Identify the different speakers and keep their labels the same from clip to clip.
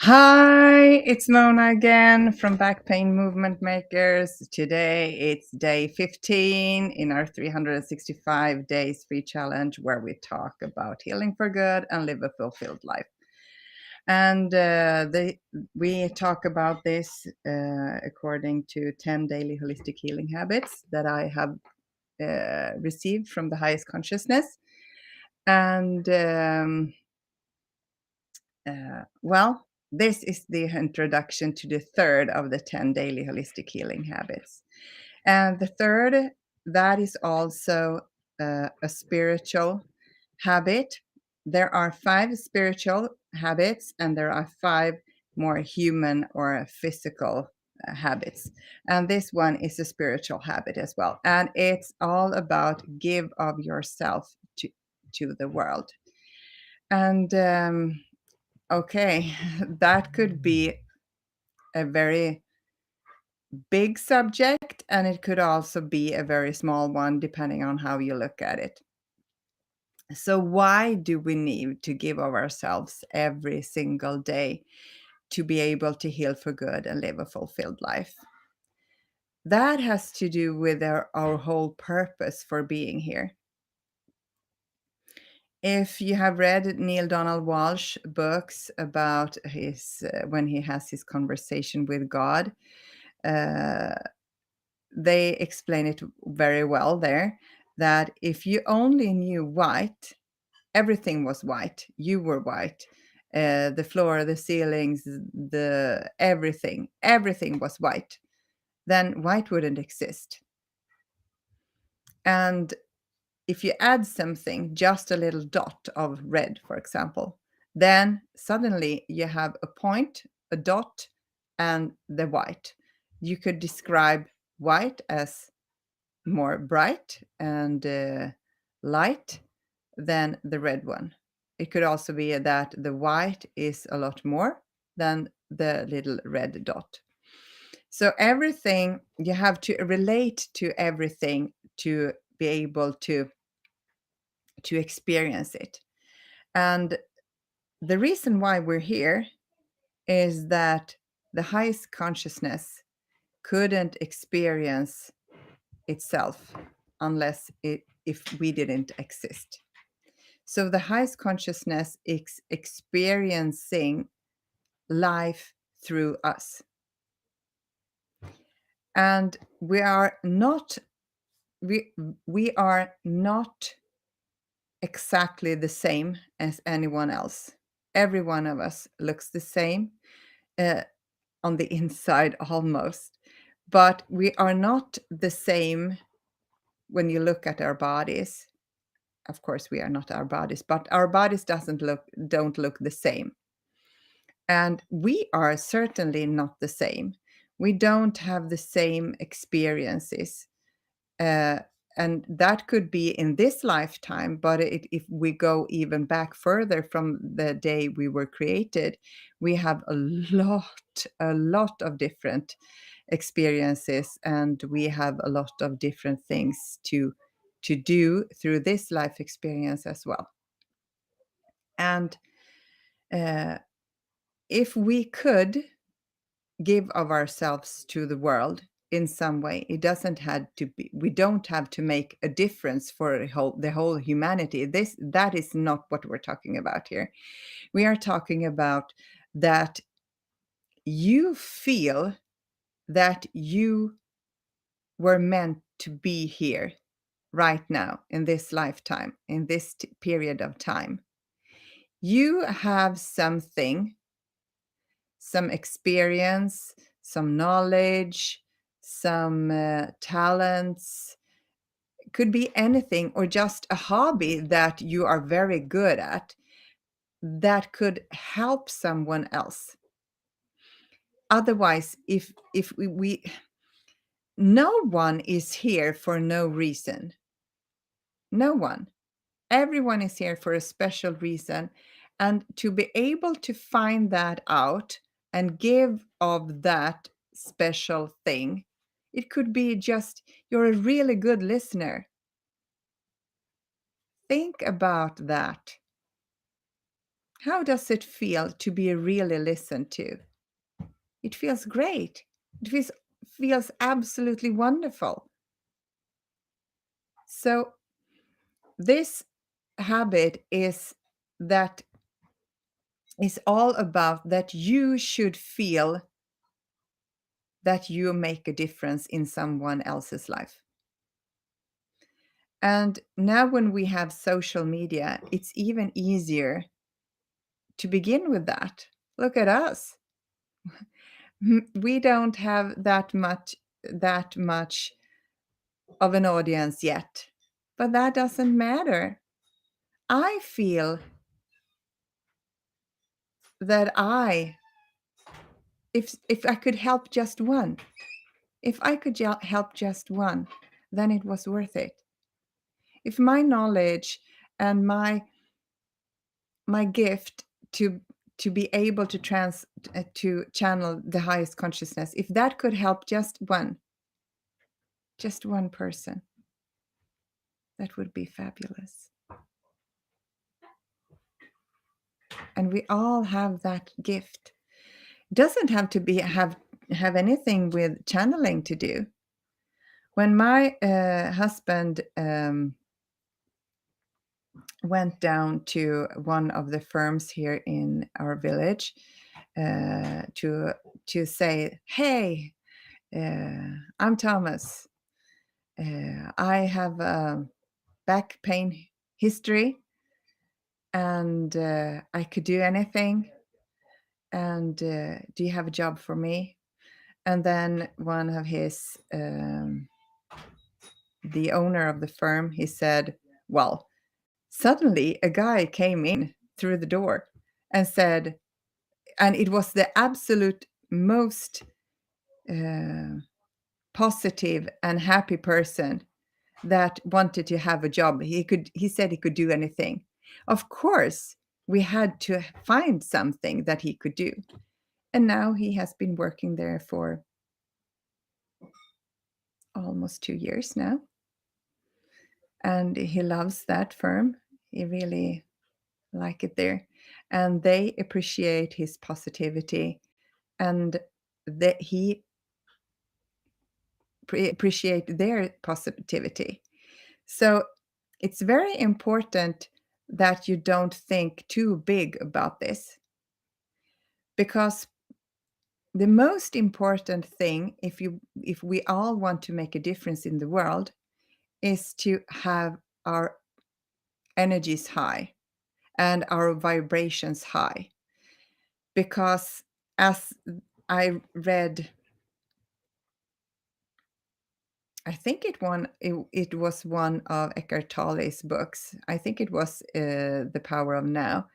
Speaker 1: Hi, it's Mona again from Back Pain Movement Makers. Today it's day 15 in our 365 days free challenge where we talk about healing for good and live a fulfilled life. And we talk about this according to 10 daily holistic healing habits that I have received from the highest consciousness. And well, this is the introduction to the third of the 10 daily holistic healing habits. And the third, that is also a spiritual habit. There are 5 spiritual habits, and there are 5 more human or physical habits. And this one is a spiritual habit as well. And it's all about give of yourself to the world. And okay, that could be a very big subject, and it could also be a very small one, depending on how you look at it. So, why do we need to give of ourselves every single day to be able to heal for good and live a fulfilled life? That has to do with our whole purpose for being here. If you have read Neil Donald Walsh books about his when he has his conversation with God, uh, they explain it very well there, that if you only knew white, everything was white, you were white, the floor, the ceilings, the everything was white, then white wouldn't exist. And if you add something, just a little dot of red, for example, then suddenly you have a point, a dot, and the white. You could describe white as more bright and light than the red one. It could also be that the white is a lot more than the little red dot. So everything, you have to relate to everything to be able to experience it. And the reason why we're here is that the highest consciousness couldn't experience itself unless if we didn't exist. So the highest consciousness is experiencing life through us. And we we are not exactly the same as anyone else. Every one of us looks the same uh, on the inside almost, but we are not the same when you look at our bodies. Of course, we are not our bodies, but our bodies don't look the same. And we are certainly not the same. We don't have the same experiences. Uh, and that could be in this lifetime, but if we go even back further from the day we were created, we have a lot of different experiences, and we have a lot of different things to do through this life experience as well. And uh, if we could give of ourselves to the world in some way, it doesn't have to be, we don't have to make a difference for the whole humanity. That is not what we're talking about here. We are talking about that you feel that you were meant to be here right now in this lifetime, in this period of time. You have something, some experience, some knowledge, some talents. Could be anything, or just a hobby that you are very good at that could help someone else. Otherwise, if we no one is here for no reason. No one. Everyone is here for a special reason. And to be able to find that out and give of that special thing, it could be just you're a really good listener. Think about that. How does it feel to be really listened to? It feels great. It feels absolutely wonderful. So this habit that is all about that you should feel that you make a difference in someone else's life. And now when we have social media, it's even easier to begin with that. Look at us. We don't have that much of an audience yet. But that doesn't matter. I feel that if I could help just one, if I could help just one, then it was worth it. If my knowledge and my gift to be able to channel the highest consciousness, if that could help just one person, that would be fabulous. And we all have that gift. Doesn't have to be have anything with channeling to do. When my husband went down to one of the firms here in our village to say, "Hey, I'm Thomas. I have a back pain history, and I could do anything. And do you have a job for me?" And then one of the owner of the firm, he said, "Well, suddenly a guy came in through the door and said," and it was the absolute most uh, positive and happy person that wanted to have a job. He said he could do anything. Of course, we had to find something that he could do. And now he has been working there for almost 2 years now. And he loves that firm. He really like it there. And they appreciate his positivity, and that he appreciate their positivity. So it's very important that you don't think too big about this, because the most important thing, if we all want to make a difference in the world, is to have our energies high and our vibrations high. Because as I read, I think it was one of Eckhart Tolle's books. I think it was The Power of Now.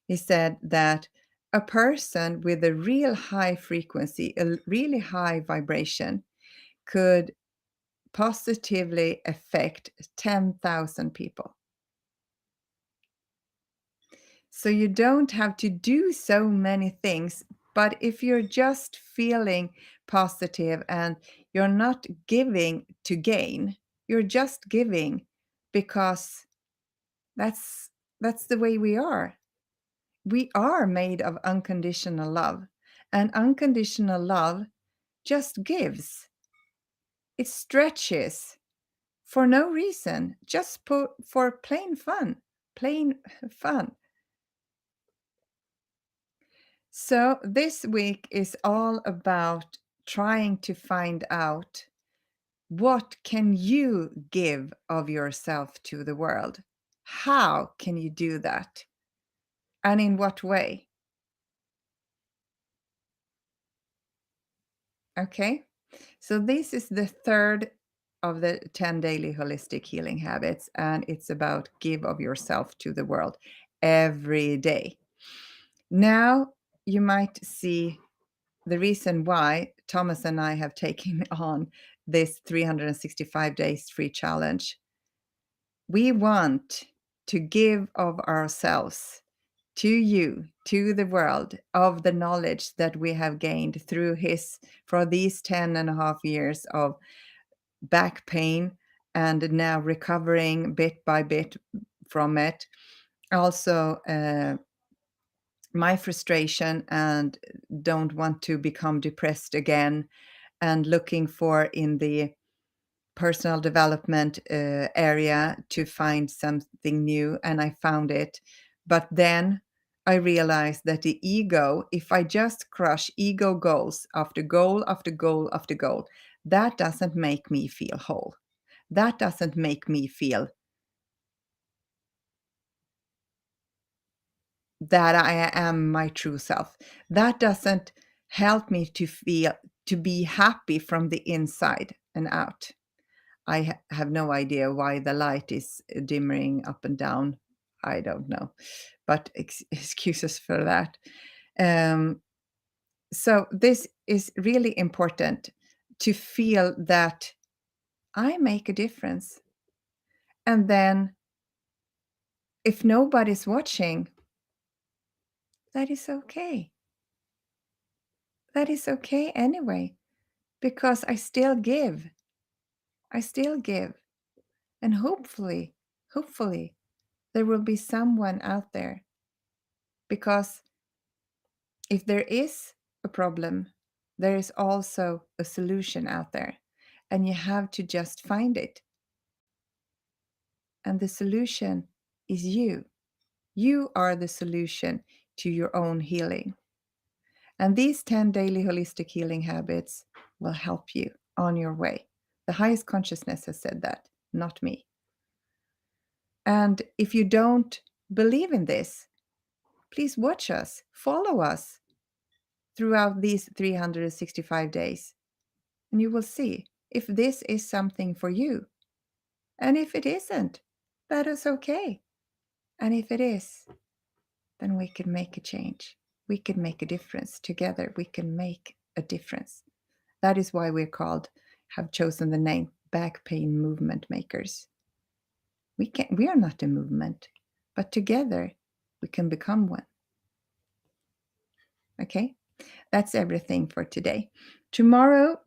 Speaker 1: He said that a person with a real high frequency, a really high vibration, could positively affect 10,000 people. So you don't have to do so many things, but if you're just feeling positive and you're not giving to gain, you're just giving because that's that's the way we are. We are made of unconditional love, and unconditional love just gives. It stretches for no reason, just for plain fun, plain fun. So this week is all about trying to find out, what can you give of yourself to the world? How can you do that? And in what way? Okay. So this is the third of the 10 daily holistic healing habits, and it's about give of yourself to the world every day. Now you might see the reason why Thomas and I have taken on this 365 days free challenge. We want to give of ourselves to you, to the world, of the knowledge that we have gained for these 10 and a half years of back pain, and now recovering bit by bit from it. Also, my frustration and don't want to become depressed again, and looking for in the personal development area to find something new, and I found it. But then I realized that the ego, if I just crush ego goals after goal after goal after goal, that doesn't make me feel whole. That doesn't make me feel that I am my true self. That doesn't help me to feel to be happy from the inside and out. I have no idea why the light is dimming up and down. I don't know, but excuses for that. Um, so this is really important to feel that I make a difference. And then if nobody's watching, that is okay. That is okay anyway, because I still give. I still give. And hopefully, there will be someone out there, because if there is a problem, there is also a solution out there, and you have to just find it. And the solution is you. You are the solution to your own healing. And these 10 daily holistic healing habits will help you on your way. The highest consciousness has said that, not me. And if you don't believe in this, please watch us, follow us throughout these 365 days, and you will see if this is something for you. And if it isn't, that is okay. And if it is, then we can make a change. We can make a difference. Together, we can make a difference. That is why have chosen the name Back Pain Movement Makers. We are not a movement, but together we can become one. Okay? That's everything for today. Tomorrow,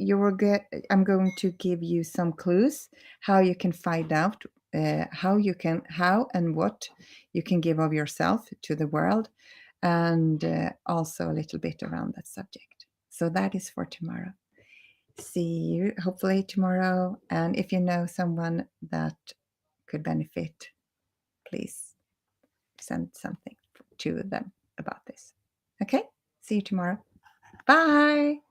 Speaker 1: I'm going to give you some clues how you can find out how and what you can give of yourself to the world, and also a little bit around that subject. So that is for tomorrow. See you hopefully tomorrow. And if you know someone that could benefit, please send something to them about this. Okay? See you tomorrow. Bye.